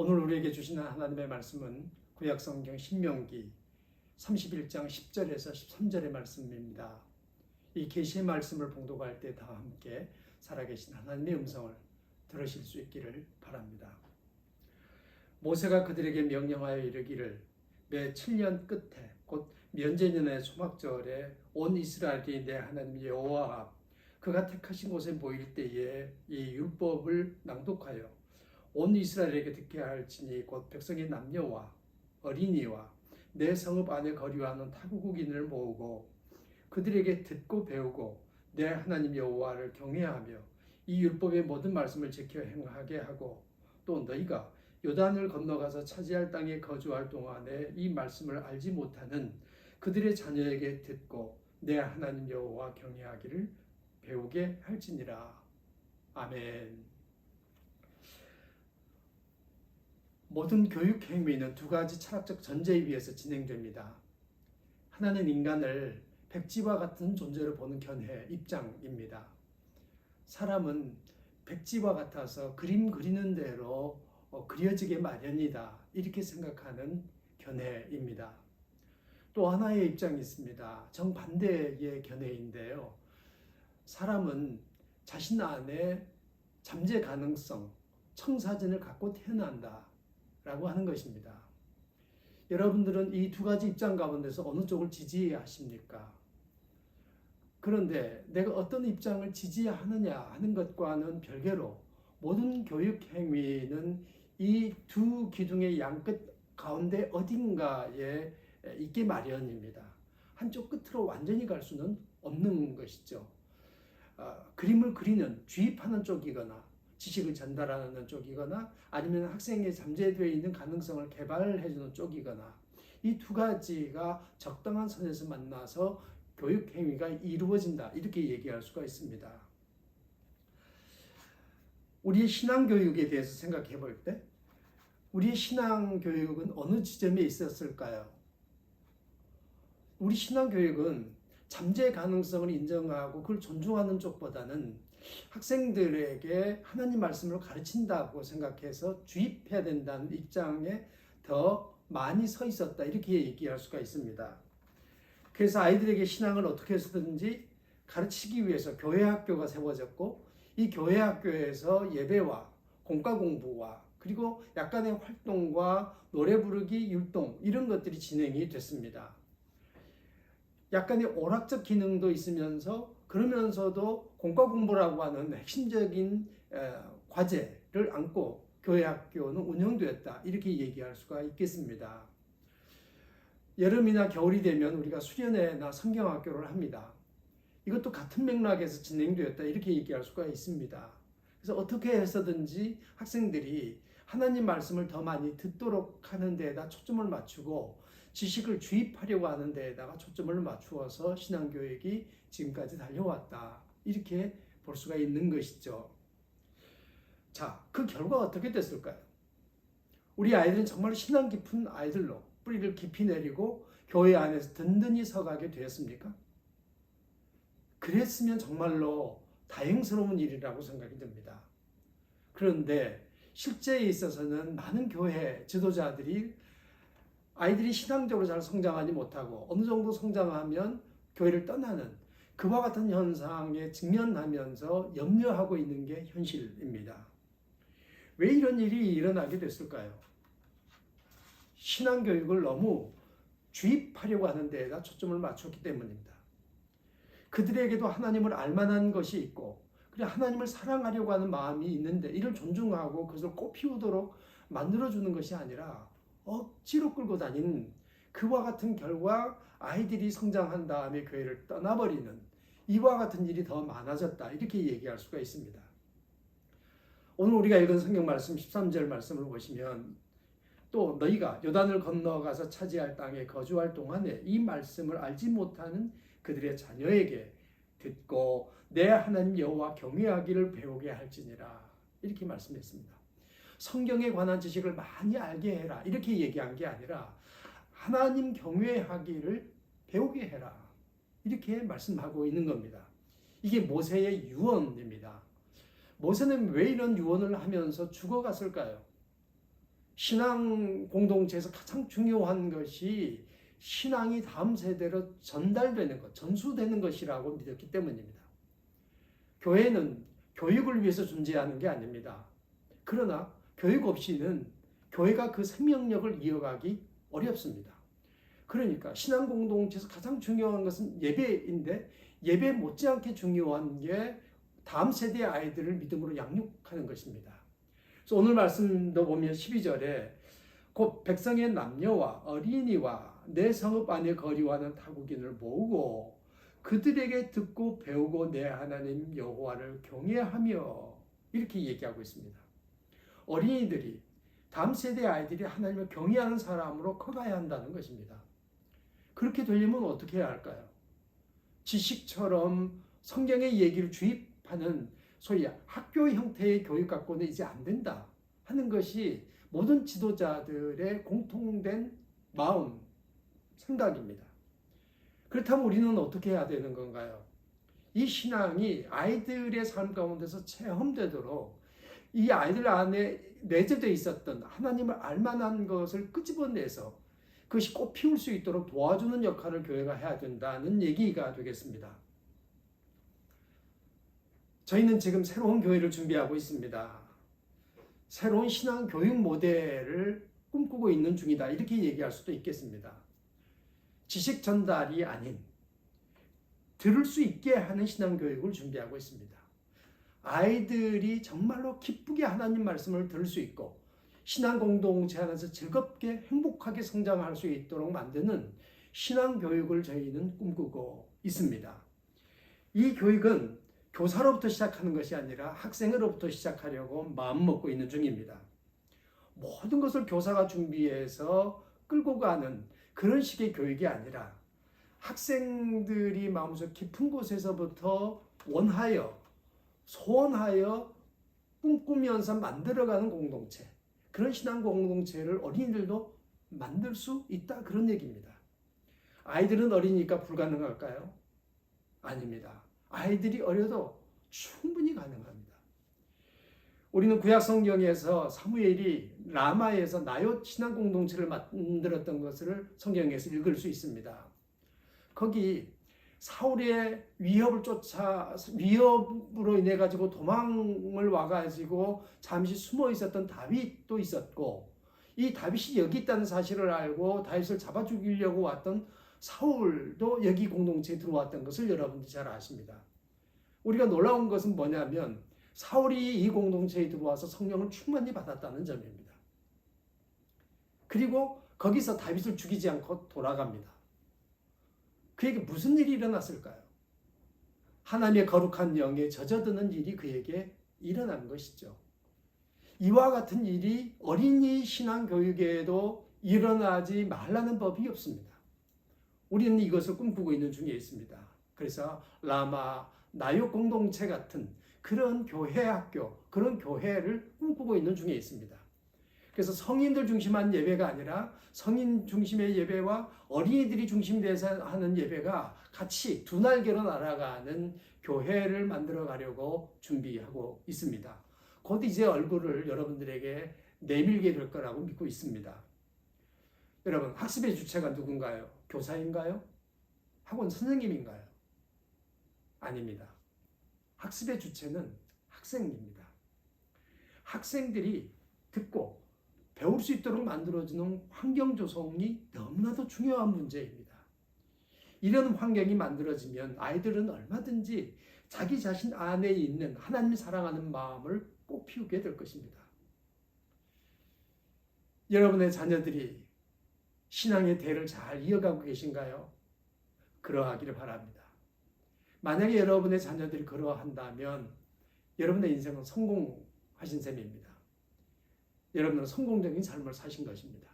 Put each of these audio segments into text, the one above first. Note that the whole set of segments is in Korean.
오늘 우리에게 주시는 하나님의 말씀은 구약성경 신명기 31장 10절에서 13절의 말씀입니다. 이 계시의 말씀을 봉독할 때 다 함께 살아계신 하나님의 음성을 들으실 수 있기를 바랍니다. 모세가 그들에게 명령하여 이르기를 매 7년 끝에 곧 면제년의 초막절에 온 이스라엘이 내 하나님 여호와 앞 그가 택하신 곳에 모일 때에 이 율법을 낭독하여 온 이스라엘에게 듣게 할지니 곧 백성의 남녀와 어린이와 내 성읍 안에 거류하는 타국인을 모으고 그들에게 듣고 배우고 내 하나님 여호와를 경외하며 이 율법의 모든 말씀을 지켜 행하게 하고 또 너희가 요단을 건너가서 차지할 땅에 거주할 동안에 이 말씀을 알지 못하는 그들의 자녀에게 듣고 내 하나님 여호와 경외하기를 배우게 할지니라. 아멘. 모든 교육 행위는 두 가지 철학적 전제에 의해서 진행됩니다. 하나는 인간을 백지와 같은 존재로 보는 견해, 입장입니다. 사람은 백지와 같아서 그림 그리는 대로 그려지게 마련이다. 이렇게 생각하는 견해입니다. 또 하나의 입장이 있습니다. 정반대의 견해인데요. 사람은 자신 안에 잠재 가능성, 청사진을 갖고 태어난다 라고 하는 것입니다. 여러분들은 이 두 가지 입장 가운데서 어느 쪽을 지지하십니까? 그런데 내가 어떤 입장을 지지하느냐 하는 것과는 별개로 모든 교육 행위는 이 두 기둥의 양끝 가운데 어딘가에 있게 마련입니다. 한쪽 끝으로 완전히 갈 수는 없는 것이죠. 그림을 그리는, 주입하는 쪽이거나 지식을 전달하는 쪽이거나 아니면 학생의 잠재되어 있는 가능성을 개발해주는 쪽이거나 이 두 가지가 적당한 선에서 만나서 교육 행위가 이루어진다. 이렇게 얘기할 수가 있습니다. 우리의 신앙 교육에 대해서 생각해 볼 때 우리의 신앙 교육은 어느 지점에 있었을까요? 우리 신앙 교육은 잠재 가능성을 인정하고 그걸 존중하는 쪽보다는 학생들에게 하나님 말씀을 가르친다고 생각해서 주입해야 된다는 입장에 더 많이 서 있었다. 이렇게 얘기할 수가 있습니다. 그래서 아이들에게 신앙을 어떻게 해서든지 가르치기 위해서 교회 학교가 세워졌고 이 교회 학교에서 예배와 공과 공부와 그리고 약간의 활동과 노래 부르기, 율동 이런 것들이 진행이 됐습니다. 약간의 오락적 기능도 있으면서 그러면서도 공과 공부라고 하는 핵심적인 과제를 안고 교회 학교는 운영되었다. 이렇게 얘기할 수가 있겠습니다. 여름이나 겨울이 되면 우리가 수련회나 성경학교를 합니다. 이것도 같은 맥락에서 진행되었다. 이렇게 얘기할 수가 있습니다. 그래서 어떻게 해서든지 학생들이 하나님 말씀을 더 많이 듣도록 하는 데에다 초점을 맞추고 지식을 주입하려고 하는 데에다가 초점을 맞추어서 신앙교육이 지금까지 달려왔다. 이렇게 볼 수가 있는 것이죠. 자, 그 결과가 어떻게 됐을까요? 우리 아이들은 정말 신앙 깊은 아이들로 뿌리를 깊이 내리고 교회 안에서 든든히 서가게 되었습니까? 그랬으면 정말로 다행스러운 일이라고 생각이 듭니다. 그런데 실제에 있어서는 많은 교회 지도자들이 아이들이 신앙적으로 잘 성장하지 못하고 어느 정도 성장하면 교회를 떠나는 그와 같은 현상에 직면하면서 염려하고 있는 게 현실입니다. 왜 이런 일이 일어나게 됐을까요? 신앙교육을 너무 주입하려고 하는 데에다 초점을 맞췄기 때문입니다. 그들에게도 하나님을 알만한 것이 있고 그리고 하나님을 사랑하려고 하는 마음이 있는데 이를 존중하고 그것을 꽃피우도록 만들어주는 것이 아니라 억지로 끌고 다니는 그와 같은 결과 아이들이 성장한 다음에 교회를 떠나버리는 이와 같은 일이 더 많아졌다. 이렇게 얘기할 수가 있습니다. 오늘 우리가 읽은 성경 말씀 13절 말씀을 보시면 또 너희가 요단을 건너가서 차지할 땅에 거주할 동안에 이 말씀을 알지 못하는 그들의 자녀에게 듣고 내 하나님 여호와 경외하기를 배우게 할지니라. 이렇게 말씀했습니다. 성경에 관한 지식을 많이 알게 해라. 이렇게 얘기한 게 아니라 하나님 경외하기를 배우게 해라. 이렇게 말씀하고 있는 겁니다. 이게 모세의 유언입니다. 모세는 왜 이런 유언을 하면서 죽어갔을까요? 신앙 공동체에서 가장 중요한 것이 신앙이 다음 세대로 전달되는 것, 전수되는 것이라고 믿었기 때문입니다. 교회는 교육을 위해서 존재하는 게 아닙니다. 그러나 교육 없이는 교회가 그 생명력을 이어가기 어렵습니다. 그러니까 신앙 공동체에서 가장 중요한 것은 예배인데 예배 못지않게 중요한 게 다음 세대의 아이들을 믿음으로 양육하는 것입니다. 그래서 오늘 말씀도 보면 12절에 곧 백성의 남녀와 어린이와 내 성읍 안에 거리와는 타국인을 모으고 그들에게 듣고 배우고 내 하나님 여호와를 경외하며 이렇게 얘기하고 있습니다. 어린이들이 다음 세대 아이들이 하나님을 경외하는 사람으로 커가야 한다는 것입니다. 그렇게 되려면 어떻게 해야 할까요? 지식처럼 성경의 얘기를 주입하는 소위 학교 형태의 교육 갖고는 이제 안 된다 하는 것이 모든 지도자들의 공통된 마음, 생각입니다. 그렇다면 우리는 어떻게 해야 되는 건가요? 이 신앙이 아이들의 삶 가운데서 체험되도록 이 아이들 안에 내재되어 있었던 하나님을 알만한 것을 끄집어내서 그것이 꽃 피울 수 있도록 도와주는 역할을 교회가 해야 된다는 얘기가 되겠습니다. 저희는 지금 새로운 교회를 준비하고 있습니다. 새로운 신앙 교육 모델을 꿈꾸고 있는 중이다. 이렇게 얘기할 수도 있겠습니다. 지식 전달이 아닌 들을 수 있게 하는 신앙 교육을 준비하고 있습니다. 아이들이 정말로 기쁘게 하나님 말씀을 들을 수 있고 신앙 공동체 안에서 즐겁게 행복하게 성장할 수 있도록 만드는 신앙 교육을 저희는 꿈꾸고 있습니다. 이 교육은 교사로부터 시작하는 것이 아니라 학생으로부터 시작하려고 마음먹고 있는 중입니다. 모든 것을 교사가 준비해서 끌고 가는 그런 식의 교육이 아니라 학생들이 마음속 깊은 곳에서부터 원하여 소원하여 꿈꾸면서 만들어가는 공동체, 그런 신앙 공동체를 어린이들도 만들 수 있다, 그런 얘기입니다. 아이들은 어리니까 불가능할까요? 아닙니다. 아이들이 어려도 충분히 가능합니다. 우리는 구약 성경에서 사무엘이 라마에서 나봇 신앙 공동체를 만들었던 것을 성경에서 읽을 수 있습니다. 거기 사울의 위협으로 인해 가지고 도망을 와가지고 잠시 숨어 있었던 다윗도 있었고, 이 다윗이 여기 있다는 사실을 알고 다윗을 잡아 죽이려고 왔던 사울도 여기 공동체에 들어왔던 것을 여러분들이 잘 아십니다. 우리가 놀라운 것은 뭐냐면 사울이 이 공동체에 들어와서 성령을 충만히 받았다는 점입니다. 그리고 거기서 다윗을 죽이지 않고 돌아갑니다. 그에게 무슨 일이 일어났을까요? 하나님의 거룩한 영에 젖어드는 일이 그에게 일어난 것이죠. 이와 같은 일이 어린이 신앙 교육에도 일어나지 말라는 법이 없습니다. 우리는 이것을 꿈꾸고 있는 중에 있습니다. 그래서 라마, 나봇 공동체 같은 그런 교회 학교, 그런 교회를 꿈꾸고 있는 중에 있습니다. 그래서 성인들 중심한 예배가 아니라 성인 중심의 예배와 어린이들이 중심돼서 하는 예배가 같이 두 날개로 날아가는 교회를 만들어 가려고 준비하고 있습니다. 곧 이제 얼굴을 여러분들에게 내밀게 될 거라고 믿고 있습니다. 여러분, 학습의 주체가 누군가요? 교사인가요? 학원 선생님인가요? 아닙니다. 학습의 주체는 학생입니다. 학생들이 듣고 배울 수 있도록 만들어주는 환경 조성이 너무나도 중요한 문제입니다. 이런 환경이 만들어지면 아이들은 얼마든지 자기 자신 안에 있는 하나님 사랑하는 마음을 꽃피우게 될 것입니다. 여러분의 자녀들이 신앙의 대를 잘 이어가고 계신가요? 그러하기를 바랍니다. 만약에 여러분의 자녀들이 그러한다면 여러분의 인생은 성공하신 셈입니다. 여러분은 성공적인 삶을 사신 것입니다.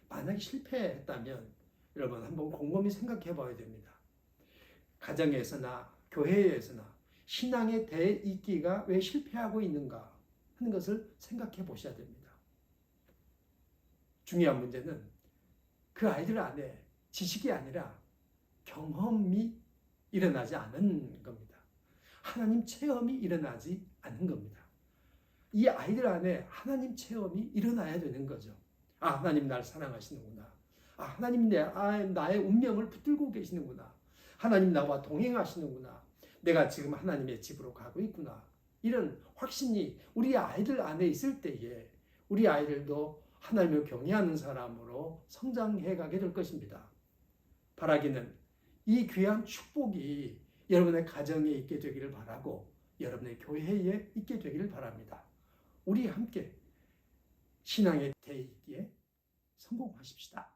만약에 실패했다면 여러분 한번 곰곰이 생각해 봐야 됩니다. 가정에서나 교회에서나 신앙의 대익기가 왜 실패하고 있는가 하는 것을 생각해 보셔야 됩니다. 중요한 문제는 그 아이들 안에 지식이 아니라 경험이 일어나지 않은 겁니다. 하나님 체험이 일어나지 않은 겁니다. 이 아이들 안에 하나님 체험이 일어나야 되는 거죠. 아, 하나님 날 사랑하시는구나. 아, 하나님 나의 운명을 붙들고 계시는구나. 하나님 나와 동행하시는구나. 내가 지금 하나님의 집으로 가고 있구나. 이런 확신이 우리 아이들 안에 있을 때에 우리 아이들도 하나님을 경외하는 사람으로 성장해 가게 될 것입니다. 바라기는 이 귀한 축복이 여러분의 가정에 있게 되기를 바라고 여러분의 교회에 있게 되기를 바랍니다. 우리 함께 신앙의 대익기에 성공하십시다.